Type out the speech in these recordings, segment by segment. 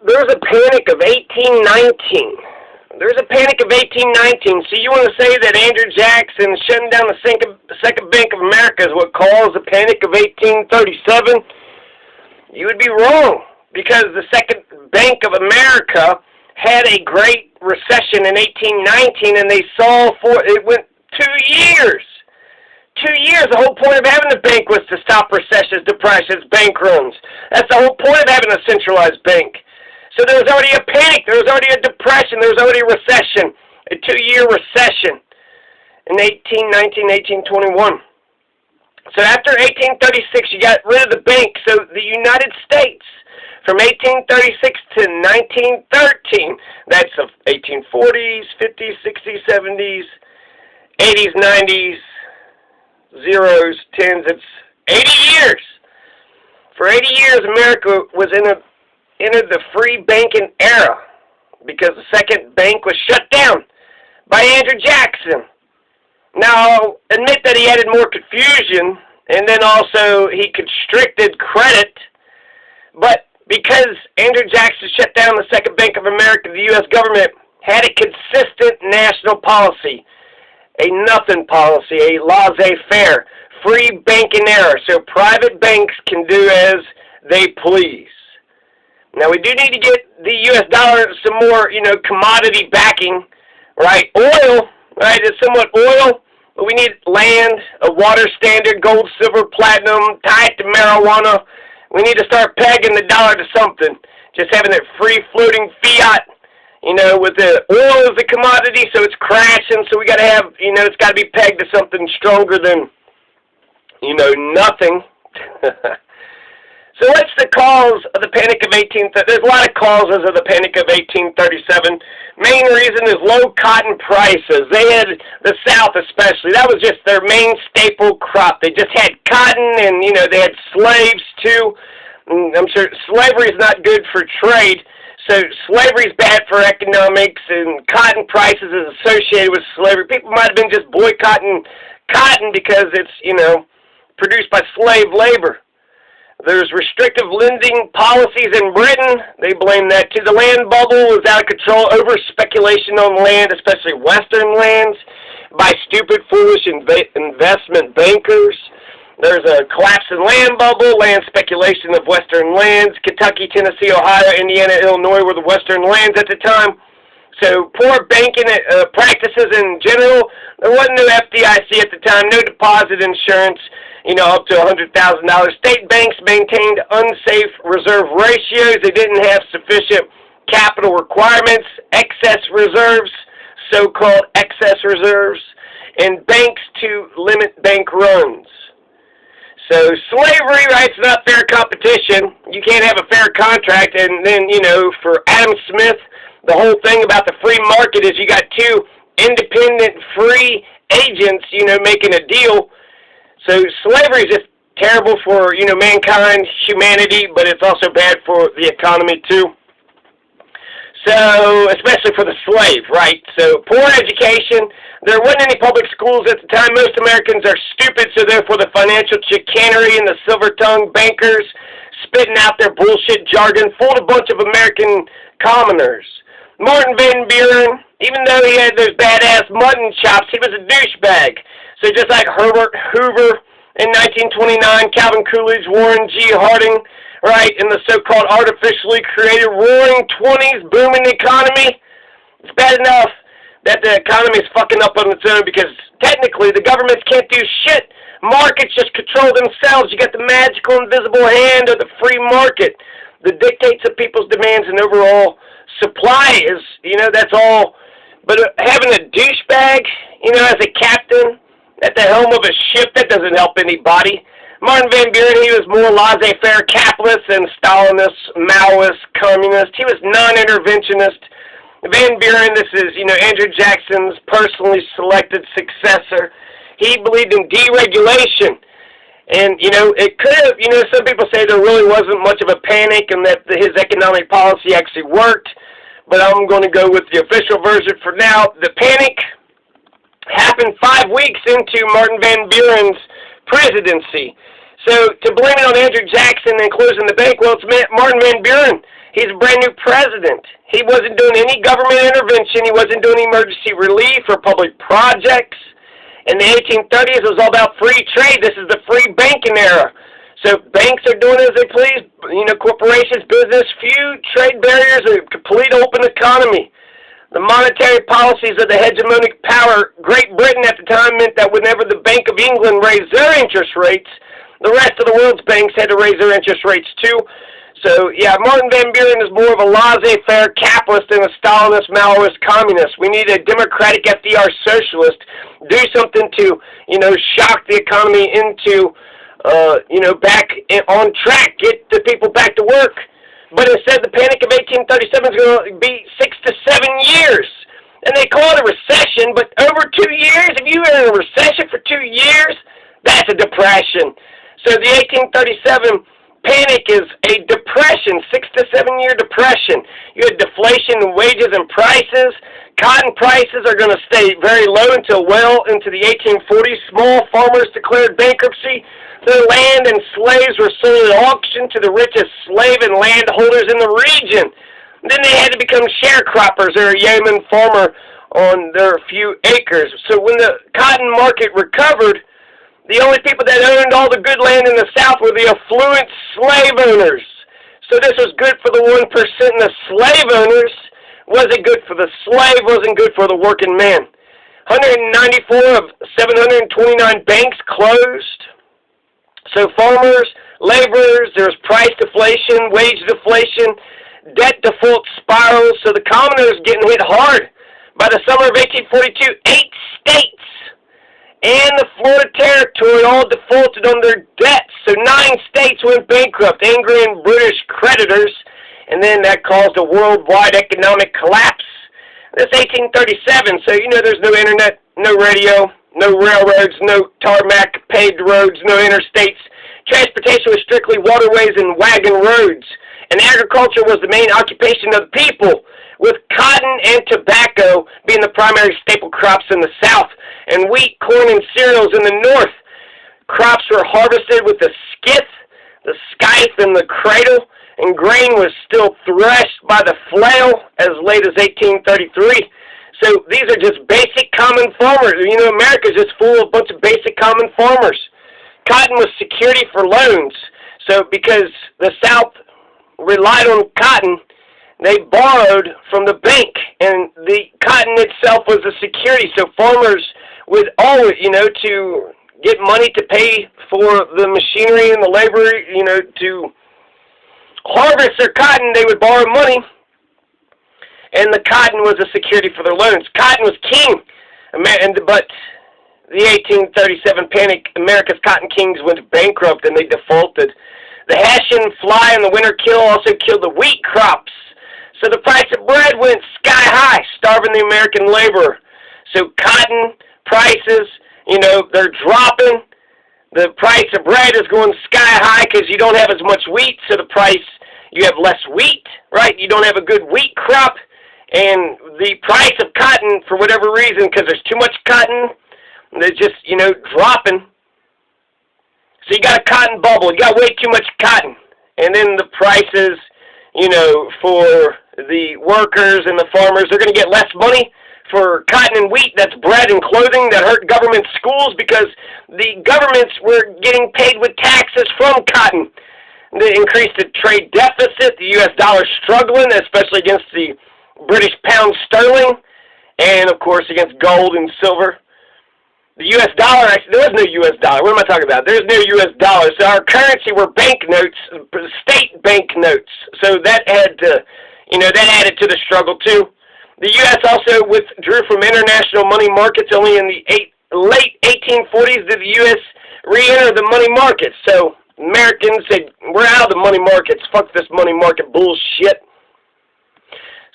There's a panic of 1819. There's a panic of 1819. So you want to say that Andrew Jackson shutting down the Second Bank of America is what caused the panic of 1837? You would be wrong, because the Second Bank of America had a great recession in 1819, and they saw it went 2 years. 2 years. The whole point of having the bank was to stop recessions, depressions, bank runs. That's the whole point of having a centralized bank. So there was already a panic. There was already a depression. There was already a recession, a 2-year recession in 1819, 1821. So after 1836, you got rid of the bank. So the United States, from 1836 to 1913, that's the 1840s, 50s, 60s, 70s, 80s, 90s, zeros, tens, it's 80 years. For 80 years, America was entered the free banking era because the second bank was shut down by Andrew Jackson. Now, I'll admit that he added more confusion, and then also he constricted credit, but because Andrew Jackson shut down the Second Bank of America, the U.S. government had a consistent national policy, a nothing policy, a laissez-faire, free banking era, so private banks can do as they please. Now, we do need to get the U.S. dollar some more, commodity backing, right? Oil, right, it's somewhat oil, but we need land, a water standard, gold, silver, platinum, tied to marijuana. We need to start pegging the dollar to something. Just having that free-floating fiat, with the oil as a commodity, so it's crashing, so we got to have, it's got to be pegged to something stronger than, nothing. So what's the cause of the Panic of 1837? There's a lot of causes of the Panic of 1837. Main reason is low cotton prices. They had, the South especially, that was just their main staple crop. They just had cotton, and, they had slaves too. I'm sure slavery is not good for trade, so slavery is bad for economics, and cotton prices is associated with slavery. People might have been just boycotting cotton because it's, produced by slave labor. There's restrictive lending policies in Britain. They blame that too. The land bubble is out of control, over speculation on land, especially Western lands, by stupid, foolish investment bankers. There's a collapse in land bubble, land speculation of Western lands. Kentucky, Tennessee, Ohio, Indiana, Illinois were the Western lands at the time. So poor banking practices in general. There wasn't no FDIC at the time, no deposit insurance, up to $100,000. State banks maintained unsafe reserve ratios. They didn't have sufficient capital requirements, excess reserves, so-called excess reserves, and banks to limit bank runs. So slavery, right, it's not fair competition. You can't have a fair contract. And then, for Adam Smith, the whole thing about the free market is you got two independent free agents, making a deal. So slavery is just terrible for, mankind, humanity, but it's also bad for the economy too. So, especially for the slave, right? So, poor education. There wasn't any public schools at the time. Most Americans are stupid, so therefore the financial chicanery and the silver-tongued bankers spitting out their bullshit jargon fooled a bunch of American commoners. Martin Van Buren, even though he had those badass mutton chops, he was a douchebag. So just like Herbert Hoover in 1929, Calvin Coolidge, Warren G. Harding, right, in the so-called artificially created roaring 20s booming economy, it's bad enough that the economy is fucking up on its own because technically the governments can't do shit. Markets just control themselves. You got the magical invisible hand of the free market that dictates of people's demands and overall supply is, that's all. But having a douchebag, as a captain at the helm of a ship, that doesn't help anybody. Martin Van Buren, he was more laissez-faire capitalist than Stalinist, Maoist, communist. He was non-interventionist. Van Buren, this is, Andrew Jackson's personally selected successor. He believed in deregulation. And, it could have, some people say there really wasn't much of a panic and that his economic policy actually worked. But I'm going to go with the official version for now. The panic happened 5 weeks into Martin Van Buren's presidency. So to blame it on Andrew Jackson and closing the bank, well, it's Martin Van Buren. He's a brand new president. He wasn't doing any government intervention. He wasn't doing emergency relief or public projects. In the 1830s, it was all about free trade. This is the free banking era. So banks are doing as they please. Corporations, business, few trade barriers, a complete open economy. The monetary policies of the hegemonic power, Great Britain at the time, meant that whenever the Bank of England raised their interest rates, the rest of the world's banks had to raise their interest rates too. So, yeah, Martin Van Buren is more of a laissez-faire capitalist than a Stalinist, Maoist communist. We need a democratic FDR socialist. Do something to, shock the economy into, back on track. Get the people back to work. But instead, the Panic of 1837 is going to be 6 to 7 years. And they call it a recession, but over 2 years, if you were in a recession for 2 years, that's a depression. So the 1837 Panic is a depression, 6 to 7 year depression. You had deflation in wages and prices. Cotton prices are going to stay very low until well into the 1840s. Small farmers declared bankruptcy. Their land and slaves were sold at auction to the richest slave and landholders in the region. Then they had to become sharecroppers or a yeoman farmer on their few acres. So when the cotton market recovered, the only people that owned all the good land in the South were the affluent slave owners. So this was good for the 1%, and the slave owners wasn't good for the slave, wasn't good for the working man. 194 of 729 banks closed. So farmers, laborers, there's price deflation, wage deflation, debt default spirals. So the commoners getting hit hard. By the summer of 1842, 8 states and the Florida Territory all defaulted on their debts. So 9 states went bankrupt, angering British creditors, and then that caused a worldwide economic collapse. That's 1837, so there's no internet, no radio, no railroads, no tarmac, paved roads, no interstates. Transportation was strictly waterways and wagon roads, and agriculture was the main occupation of the people, with cotton and tobacco being the primary staple crops in the South, and wheat, corn, and cereals in the North. Crops were harvested with the skith, the scythe, and the cradle, and grain was still threshed by the flail as late as 1833. So these are just basic common farmers. America's just full of a bunch of basic common farmers. Cotton was security for loans. So because the South relied on cotton, they borrowed from the bank, and the cotton itself was a security. So farmers would always, to get money to pay for the machinery and the labor, to harvest their cotton, they would borrow money, and the cotton was a security for their loans. Cotton was king, but the 1837 Panic, America's cotton kings went bankrupt, and they defaulted. The Hessian fly and the winter kill also killed the wheat crops. So the price of bread went sky high, starving the American laborer. So cotton prices, they're dropping. The price of bread is going sky high because you don't have as much wheat, so you have less wheat, right? You don't have a good wheat crop, and the price of cotton, for whatever reason, because there's too much cotton, they're just, dropping. So you got a cotton bubble. You got way too much cotton. And then the prices, for the workers and the farmers, they're going to get less money for cotton and wheat. That's bread and clothing that hurt government schools because the governments were getting paid with taxes from cotton. They increased the trade deficit, the U.S. dollar struggling, especially against the British pound sterling, and, of course, against gold and silver. The U.S. dollar, actually, there was no U.S. dollar. What am I talking about? There's no U.S. dollar. So our currency were banknotes, state banknotes. So that had to, that added to the struggle, too. The U.S. also withdrew from international money markets. Only in the late 1840s did the U.S. re-enter the money markets. So Americans said, we're out of the money markets. Fuck this money market bullshit.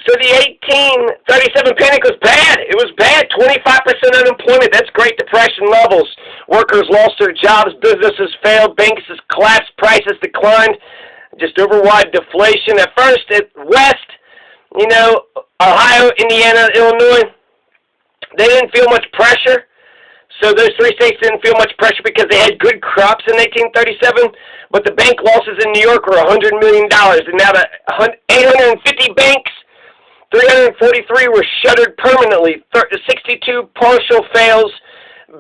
So the 1837 Panic was bad. It was bad. 25% unemployment. That's Great Depression levels. Workers lost their jobs. Businesses failed. Banks collapsed. Prices declined. Just overwide deflation. At first, at West, Ohio, Indiana, Illinois, they didn't feel much pressure. So those three states didn't feel much pressure because they had good crops in 1837, but the bank losses in New York were $100 million, and now the 850 banks, 343 were shuttered permanently, 62 partial fails,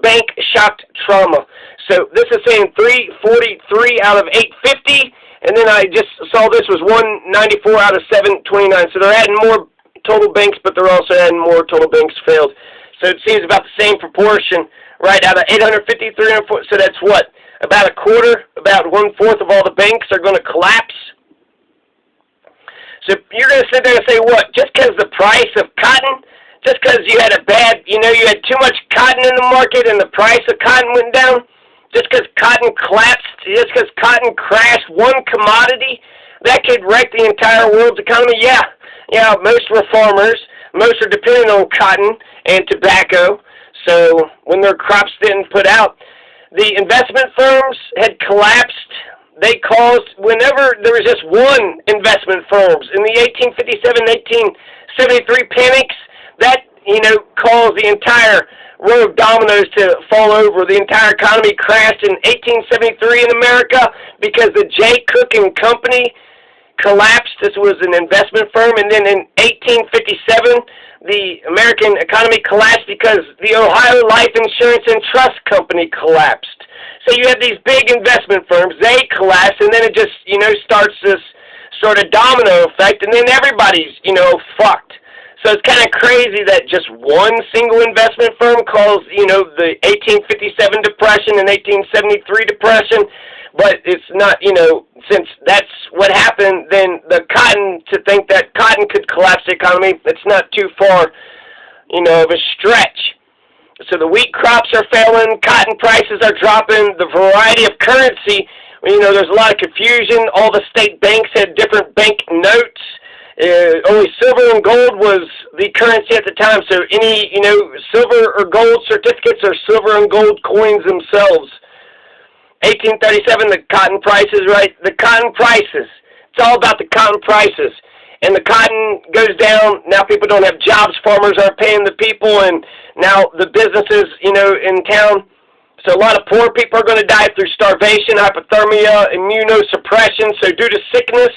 bank shocked trauma. So this is saying 343 out of 850, and then I just saw this was 194 out of 729. So they're adding more total banks, but they're also adding more total banks failed. So it seems about the same proportion, right? Out of 850, 304, so that's what? About a quarter, about 1/4 of all the banks are going to collapse. So you're going to sit there and say, what? Just because the price of cotton, just because you had you had too much cotton in the market and the price of cotton went down, just because cotton collapsed, just because cotton crashed one commodity, that could wreck the entire world's economy? Yeah. Yeah, most were farmers. Most are dependent on cotton and tobacco. So when their crops didn't put out, the investment firms had collapsed. They caused, whenever there was just one investment firms, in the 1857-1873 panics, that, caused the entire row of dominoes to fall over. The entire economy crashed in 1873 in America because the J. Cook and Company collapsed. This was an investment firm. And then in 1857, the American economy collapsed because the Ohio Life Insurance and Trust Company collapsed. So you have these big investment firms, they collapse, and then it just, starts this sort of domino effect, and then everybody's, fucked. So it's kind of crazy that just one single investment firm caused, the 1857 depression and 1873 depression, but it's not, since that's what happened, then to think that cotton could collapse the economy, it's not too far, of a stretch. So the wheat crops are failing, cotton prices are dropping, the variety of currency, there's a lot of confusion. All the state banks had different bank notes. Only silver and gold was the currency at the time, so any, silver or gold certificates or silver and gold coins themselves. 1837, the cotton prices, right? The cotton prices. It's all about the cotton prices. And the cotton goes down. Now people don't have jobs. Farmers aren't paying the people. And now the businesses, in town. So a lot of poor people are going to die through starvation, hypothermia, immunosuppression. So due to sickness,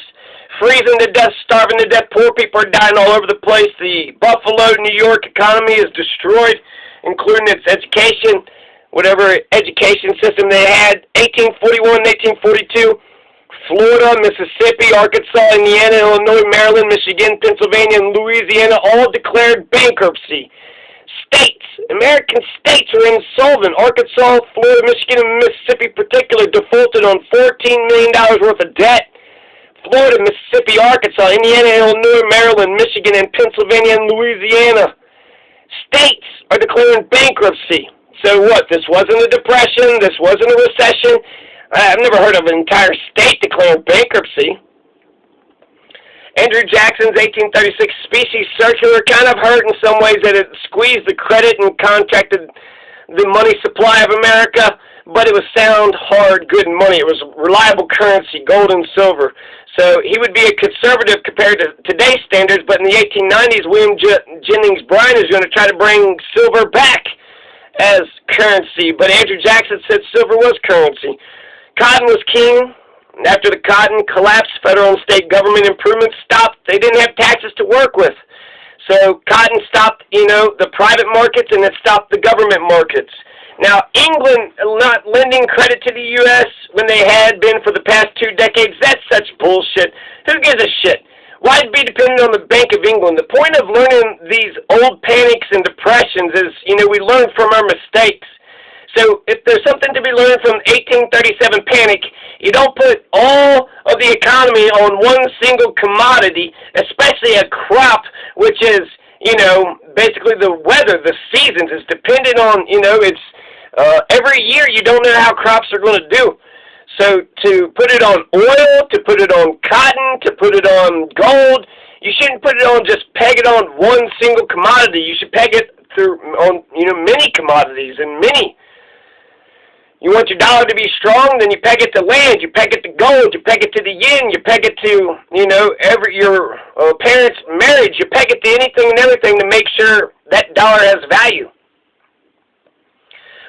freezing to death, starving to death, poor people are dying all over the place. The Buffalo, New York economy is destroyed, including its education. Whatever education system they had, 1841, 1842, Florida, Mississippi, Arkansas, Indiana, Illinois, Maryland, Michigan, Pennsylvania, and Louisiana all declared bankruptcy. States, American states are insolvent. Arkansas, Florida, Michigan, and Mississippi in particular defaulted on $14 million worth of debt. Florida, Mississippi, Arkansas, Indiana, Illinois, Maryland, Michigan, and Pennsylvania, and Louisiana. States are declaring bankruptcy. So what? This wasn't a depression. This wasn't a recession. I've never heard of an entire state declaring bankruptcy. Andrew Jackson's 1836 Species Circular kind of hurt in some ways that it squeezed the credit and contracted the money supply of America, but it was sound, hard, good money. It was reliable currency, gold and silver. So he would be a conservative compared to today's standards, but in the 1890s, William Jennings Bryan is going to try to bring silver back as currency, but Andrew Jackson said silver was currency. Cotton was king. After the cotton collapsed, federal and state government improvements stopped. They didn't have taxes to work with. So cotton stopped, the private markets, and it stopped the government markets. Now, England not lending credit to the U.S. when they had been for the past 2 decades, that's such bullshit. Who gives a shit? Why be dependent on the Bank of England? The point of learning these old panics and depressions is, we learn from our mistakes. So if there's something to be learned from 1837 panic, you don't put all of the economy on one single commodity, especially a crop, which is, basically the weather, the seasons. It's dependent on, every year you don't know how crops are going to do. So to put it on oil, to put it on cotton, to put it on gold, you shouldn't put it on, just peg it on one single commodity. You should peg it on, many commodities and many. You want your dollar to be strong, then you peg it to land, you peg it to gold, you peg it to the yen, you peg it to, your parents' marriage, you peg it to anything and everything to make sure that dollar has value.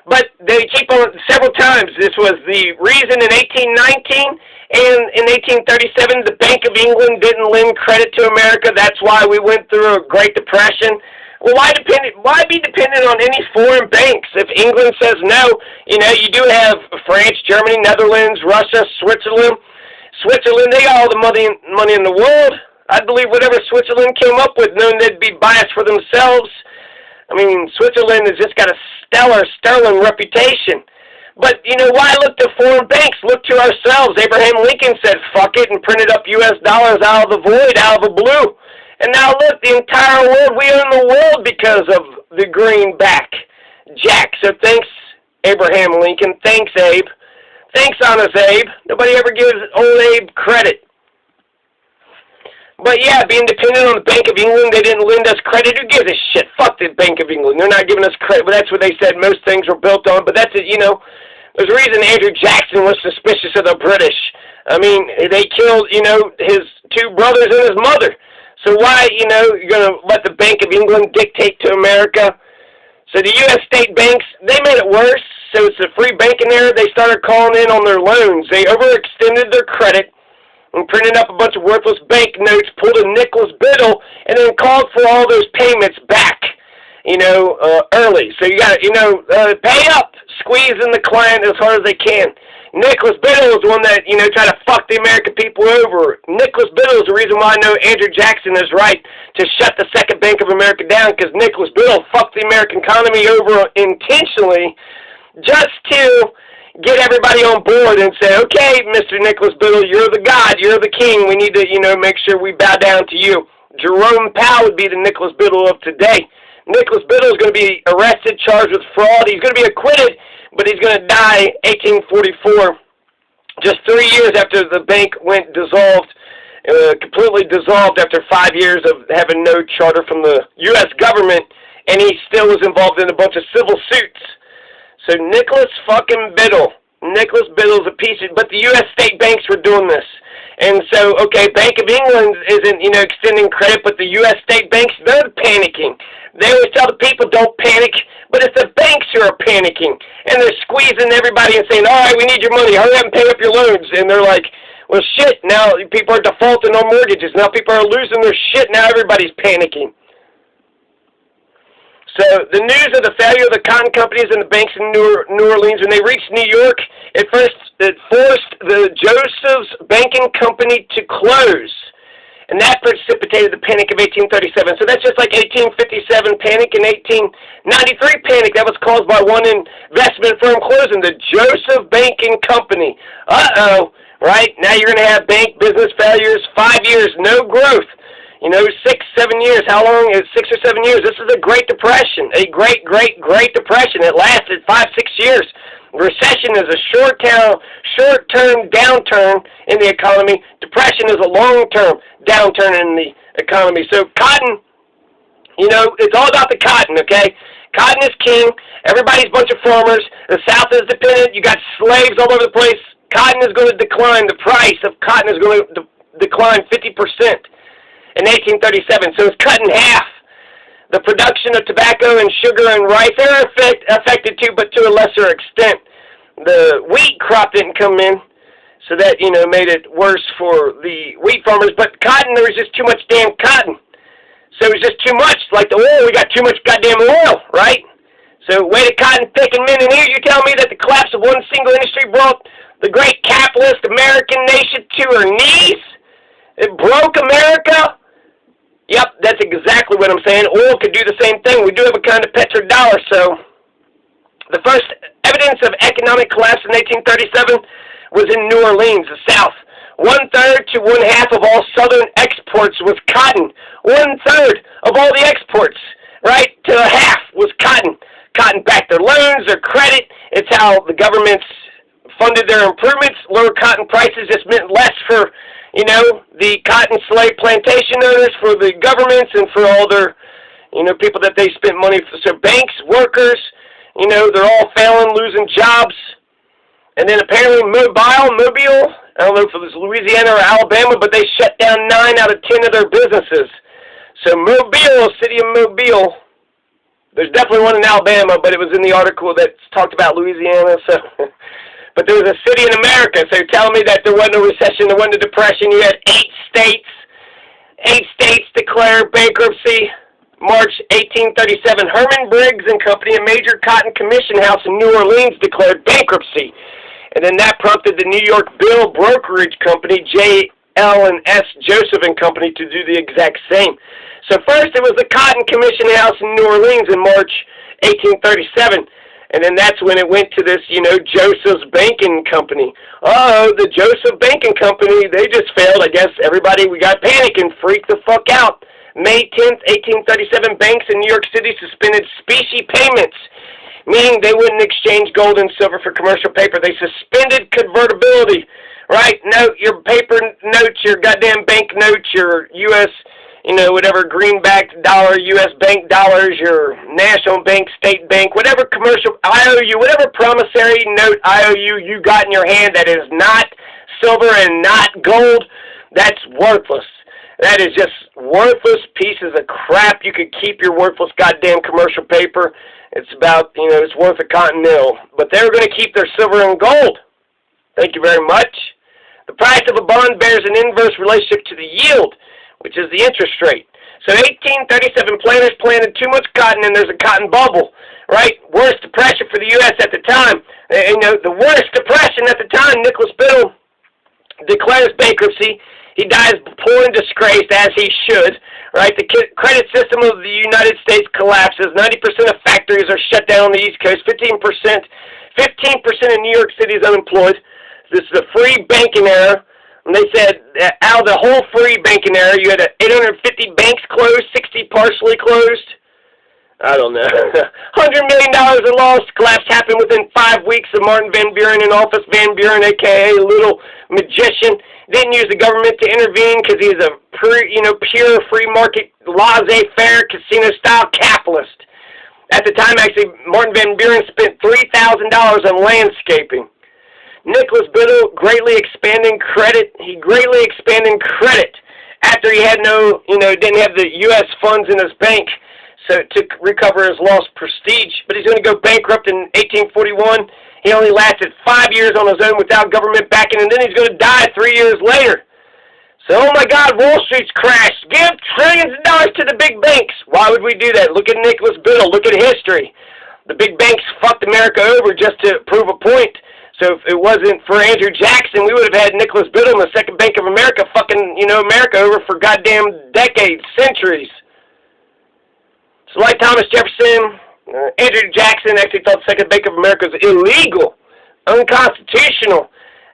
But they keep on several times. This was the reason in 1819 and in 1837 the Bank of England didn't lend credit to America. That's why we went through a Great Depression. Well, why be dependent on any foreign banks? If England says no, you do have France, Germany, Netherlands, Russia, Switzerland. Switzerland, they got all the money in the world. I believe whatever Switzerland came up with, knowing they'd be biased for themselves. I mean, Switzerland has just got a sterling reputation. But, why look to foreign banks? Look to ourselves. Abraham Lincoln said, fuck it, and printed up U.S. dollars out of the void, out of the blue. And now look, the entire world, we own the world because of the greenback jack. So thanks, Abraham Lincoln. Thanks, Abe. Thanks, Honest Abe. Nobody ever gives old Abe credit. But yeah, being dependent on the Bank of England, they didn't lend us credit. Who gives a shit? Fuck the Bank of England. They're not giving us credit. But that's what they said most things were built on. But that's it, There's a reason Andrew Jackson was suspicious of the British. I mean, they killed, his two brothers and his mother. So why, you're going to let the Bank of England dictate to America? So the U.S. state banks, they made it worse. So it's a free banking era. They started calling in on their loans. They overextended their credit and printed up a bunch of worthless banknotes, pulled a Nicholas Biddle, and then called for all those payments back, early. So you got to, pay up, squeezing the client as hard as they can. Nicholas Biddle is the one that, tried to fuck the American people over. Nicholas Biddle is the reason why I know Andrew Jackson is right to shut the Second Bank of America down, because Nicholas Biddle fucked the American economy over intentionally just to get everybody on board and say, okay, Mr. Nicholas Biddle, you're the god, you're the king. We need to, make sure we bow down to you. Jerome Powell would be the Nicholas Biddle of today. Nicholas Biddle is going to be arrested, charged with fraud. He's going to be acquitted, but he's going to die 1844, just 3 years after the bank went dissolved, completely dissolved after 5 years of having no charter from the U.S. government, and he still was involved in a bunch of civil suits. So Nicholas fucking Biddle. Nicholas Biddle's a piece of, but the U.S. state banks were doing this. And so, okay, Bank of England isn't, extending credit, but the U.S. state banks, they're panicking. They always tell the people, don't panic, but it's the banks who are panicking. And they're squeezing everybody and saying, all right, we need your money, hurry up and pay up your loans. And they're like, well, shit, now people are defaulting on mortgages. Now people are losing their shit. Now everybody's panicking. So the news of the failure of the cotton companies and the banks in New Orleans, when they reached New York, it forced the Joseph's Banking Company to close. And that precipitated the Panic of 1837. So that's just like 1857 panic and 1893 panic that was caused by one investment firm closing, the Joseph Banking Company. Uh-oh, right? Now you're going to have bank business failures, 5 years, no growth. 6, 7 years. How long is 6 or 7 years? This is a Great Depression, a Great Depression. It lasted 5, 6 years. Recession is a short-term downturn in the economy. Depression is a long-term downturn in the economy. So cotton, it's all about the cotton, okay? Cotton is king. Everybody's a bunch of farmers. The South is dependent. You got slaves all over the place. Cotton is going to decline. The price of cotton is going to decline 50% in 1837. So it's cut in half. The production of tobacco and sugar and rice are affected too, but to a lesser extent. The wheat crop didn't come in, so that, made it worse for the wheat farmers. But cotton, there was just too much damn cotton. So it was just too much. Like the oil, we got too much goddamn oil, right? So way to cotton picking men. And here you tell me that the collapse of one single industry brought the great capitalist American nation to her knees? It broke America? Yep, that's exactly what I'm saying. Oil could do the same thing. We do have a kind of petrodollar, so the first evidence of economic collapse in 1837 was in New Orleans, the South. 1/3 to 1/2 of all Southern exports was cotton. 1/3 of all the exports, right, to a half was cotton. Cotton backed their loans, their credit. It's how the governments funded their improvements. Lower cotton prices just meant less for, the cotton slave plantation owners, for the governments, and for all their, people that they spent money for. So banks, workers, they're all failing, losing jobs. And then apparently Mobile, I don't know if it was Louisiana or Alabama, but they shut down 9 out of 10 of their businesses. So Mobile, city of Mobile, There's definitely one in Alabama, but it was in the article that talked about Louisiana. So, but there was a city in America. So you're telling me that there wasn't a recession, there wasn't a depression. You had 8 states declare bankruptcy. March 1837, Herman Briggs and Company, a major cotton commission house in New Orleans, declared bankruptcy. And then that prompted the New York Bill Brokerage Company, J.L.&S. Joseph and Company, to do the exact same. So first it was the Cotton Commission House in New Orleans in March 1837. And then that's when it went to this, Joseph's Banking Company. Oh, the Joseph Banking Company, they just failed. I guess we got panic and freaked the fuck out. May 10th, 1837, banks in New York City suspended specie payments, meaning they wouldn't exchange gold and silver for commercial paper. They suspended convertibility, right? Your paper notes, your goddamn bank notes, your U.S., whatever greenbacked dollar, U.S. bank dollars, your national bank, state bank, whatever commercial IOU, whatever promissory note IOU you got in your hand that is not silver and not gold, that's worthless. That is just worthless pieces of crap. You could keep your worthless goddamn commercial paper. It's about, it's worth a continental. But they're going to keep their silver and gold. Thank you very much. The price of a bond bears an inverse relationship to the yield, which is the interest rate. So 1837, planters planted too much cotton and there's a cotton bubble, right? Worst depression for the U.S. at the time. The worst depression at the time, Nicholas Biddle declares bankruptcy. He dies poor and disgraced, as he should, right? The credit system of the United States collapses. 90% of factories are shut down on the East Coast. 15% in New York City is unemployed. This is a free banking era. And they said that out of the whole free banking era, you had 850 banks closed, 60 partially closed. I don't know. $100 million in loss. Collapse happened within 5 weeks of Martin Van Buren in office. Van Buren, a.k.a. Little Magician, didn't use the government to intervene because he's a pure free market, laissez-faire, casino-style capitalist. At the time, actually, Martin Van Buren spent $3,000 on landscaping. Nicholas Biddle greatly expanding credit. He greatly expanded credit after he had didn't have the U.S. funds in his bank. So to recover his lost prestige, but he's going to go bankrupt in 1841. He only lasted 5 years on his own without government backing, and then he's going to die 3 years later. So, oh my God, Wall Street's crashed. Give trillions of dollars to the big banks. Why would we do that? Look at Nicholas Biddle. Look at history. The big banks fucked America over just to prove a point. So if it wasn't for Andrew Jackson, we would have had Nicholas Biddle and the Second Bank of America fucking, America over for goddamn decades, centuries. So like Thomas Jefferson, Andrew Jackson actually thought the Second Bank of America was illegal, unconstitutional.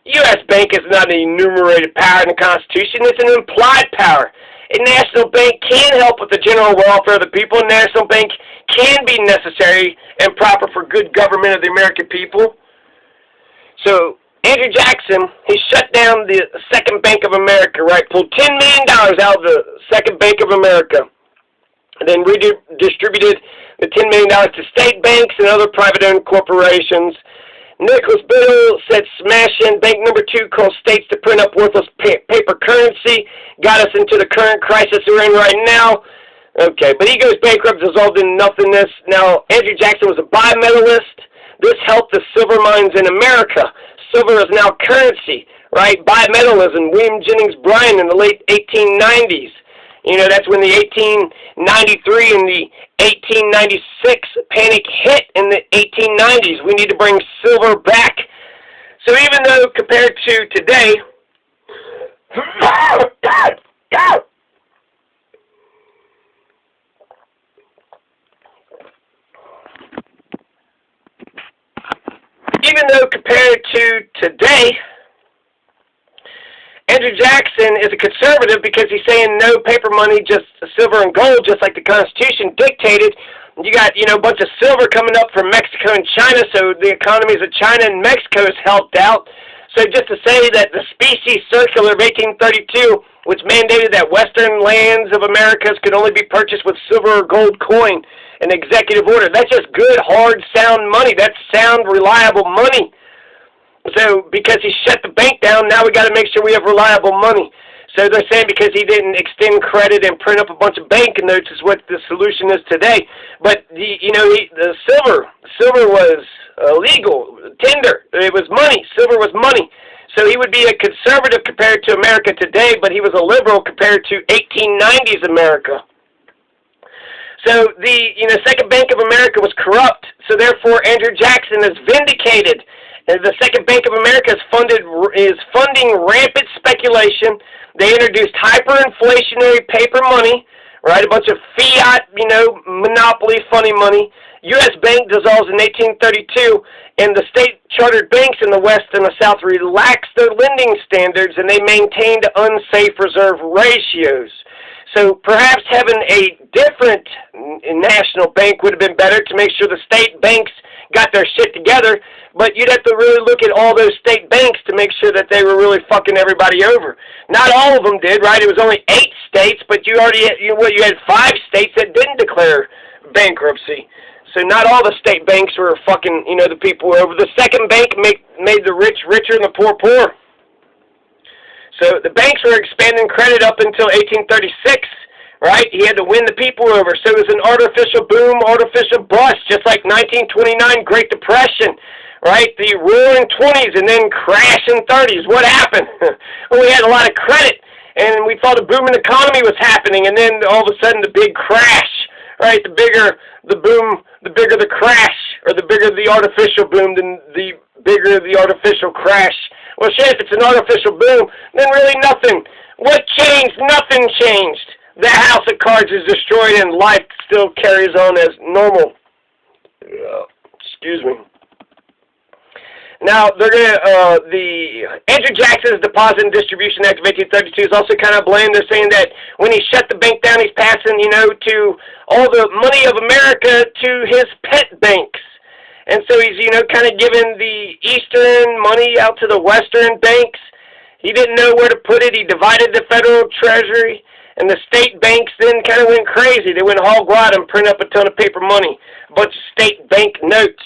U.S. Bank is not an enumerated power in the Constitution. It's an implied power. A national bank can help with the general welfare of the people. A national bank can be necessary and proper for good government of the American people. So Andrew Jackson, he shut down the Second Bank of America, right? Pulled $10 million out of the Second Bank of America. And then redistributed the $10 million to state banks and other private-owned corporations. Nicholas Biddle said smash in bank number 2, caused states to print up worthless paper currency, got us into the current crisis we're in right now. Okay, but he goes bankrupt, dissolved in nothingness. Now, Andrew Jackson was a bimetallist. This helped the silver mines in America. Silver is now currency, right? Bimetallism, William Jennings Bryan in the late 1890s. That's when the 1893 and the 1896 panic hit in the 1890s. We need to bring silver back. So even though compared to today, Andrew Jackson is a conservative because he's saying no paper money, just silver and gold, just like the Constitution dictated. You got, a bunch of silver coming up from Mexico and China, so the economies of China and Mexico has helped out. So just to say that the Specie Circular of 1832, which mandated that western lands of Americas could only be purchased with silver or gold coin, an executive order, that's just good, hard, sound money. That's sound, reliable money. So because he shut the bank down, now we got to make sure we have reliable money. So they're saying because he didn't extend credit and print up a bunch of bank notes is what the solution is today. But the silver was legal tender. It was money. Silver was money. So he would be a conservative compared to America today, but he was a liberal compared to 1890s America. So the Second Bank of America was corrupt. So therefore, Andrew Jackson is vindicated. And the Second Bank of America is funding rampant speculation. They introduced hyperinflationary paper money, right? A bunch of fiat, monopoly, funny money. U.S. Bank dissolves in 1832, and the state-chartered banks in the West and the South relaxed their lending standards, and they maintained unsafe reserve ratios. So perhaps having a different national bank would have been better to make sure the state banks got their shit together, but you'd have to really look at all those state banks to make sure that they were really fucking everybody over. Not all of them did, right? It was only 8 states, but you already had, you had 5 states that didn't declare bankruptcy. So not all the state banks were fucking, the people were over. The second bank made the rich richer and the poor poor. So the banks were expanding credit up until 1836, right? He had to win the people over. So it was an artificial boom, artificial bust, just like 1929 Great Depression, right? The roaring 20s and then crash in 30s. What happened? Well, we had a lot of credit, and we thought a booming economy was happening, and then all of a sudden the big crash, right? The bigger the boom, the bigger the crash, or the bigger the artificial boom, then the bigger the artificial crash. Well, shit, if it's an artificial boom, then really nothing. What changed? Nothing changed. The house of cards is destroyed and life still carries on as normal. Excuse me. Now, they're going to, Andrew Jackson's Deposit and Distribution Act of 1832 is also kind of blamed. They're saying that when he shut the bank down, he's passing, to all the money of America to his pet banks. And so he's, kind of giving the Eastern money out to the Western banks. He didn't know where to put it. He divided the federal treasury, and the state banks then kind of went crazy. They went hog wild and printed up a ton of paper money, a bunch of state bank notes.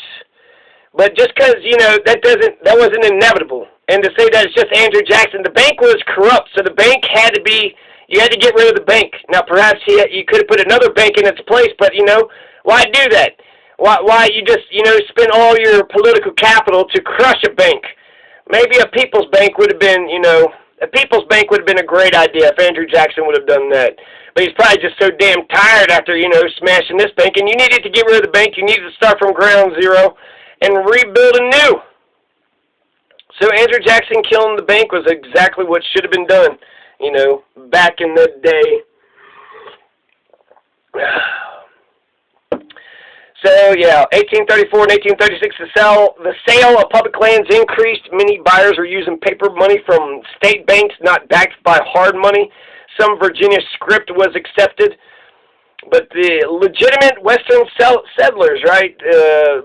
But just because, that wasn't inevitable. And to say that it's just Andrew Jackson, the bank was corrupt, so the bank had to be, you had to get rid of the bank. Now, perhaps you could have put another bank in its place, but, why do that? Why you just, spend all your political capital to crush a bank? Maybe a People's Bank would have been, a People's Bank would have been a great idea if Andrew Jackson would have done that. But he's probably just so damn tired after, smashing this bank. And you needed to get rid of the bank. You needed to start from ground zero and rebuild anew. So Andrew Jackson killing the bank was exactly what should have been done, back in the day. So, yeah, 1834 and 1836, the sale of public lands increased. Many buyers were using paper money from state banks, not backed by hard money. Some Virginia scrip was accepted. But the legitimate Western settlers, right,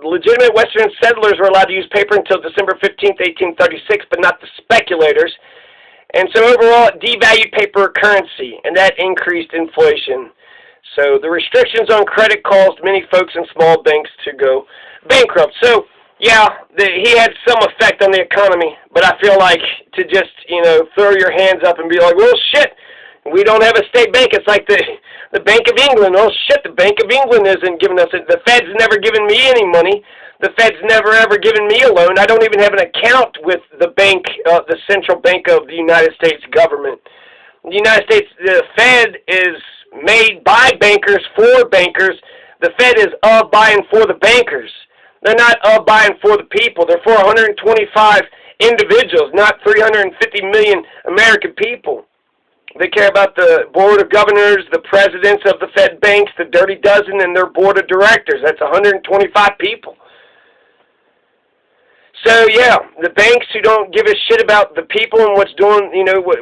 legitimate Western settlers were allowed to use paper until December 15th, 1836, but not the speculators. And so overall, it devalued paper currency, and that increased inflation. So the restrictions on credit caused many folks in small banks to go bankrupt. So, yeah, he had some effect on the economy, but I feel like to just, throw your hands up and be like, well, shit, we don't have a state bank. It's like the Bank of England. Oh, shit, the Bank of England isn't giving us it. The Fed's never given me any money. The Fed's never, ever given me a loan. I don't even have an account with the bank, the central bank of the United States government. The United States, the Fed is made by bankers for bankers. The Fed is of, by, and for the bankers. They're not of, by, and for the people. They're for 125 individuals, not 350 million American people. They care about the board of governors, the presidents of the Fed banks, the dirty dozen, and their board of directors. That's 125 people. So, yeah, the banks who don't give a shit about the people and what's doing,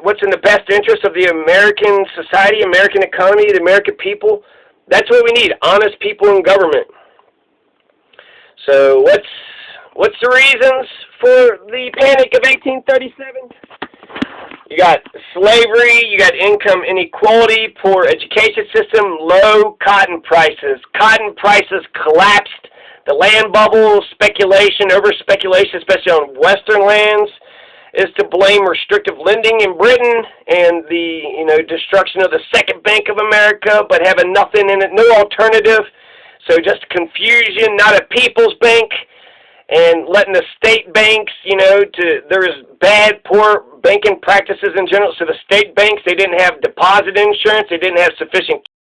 what's in the best interest of the American society, American economy, the American people, that's what we need, honest people in government. So, what's the reasons for the Panic of 1837? You got slavery, you got income inequality, poor education system, low cotton prices. Cotton prices collapsed. The land bubble, speculation, over-speculation, especially on Western lands. is to blame restrictive lending in Britain and the destruction of the Second Bank of America, but having nothing in it, no alternative. So just confusion, not a people's bank, and letting the state banks, there's bad, poor banking practices in general. So the state banks, they didn't have deposit insurance, they didn't have sufficient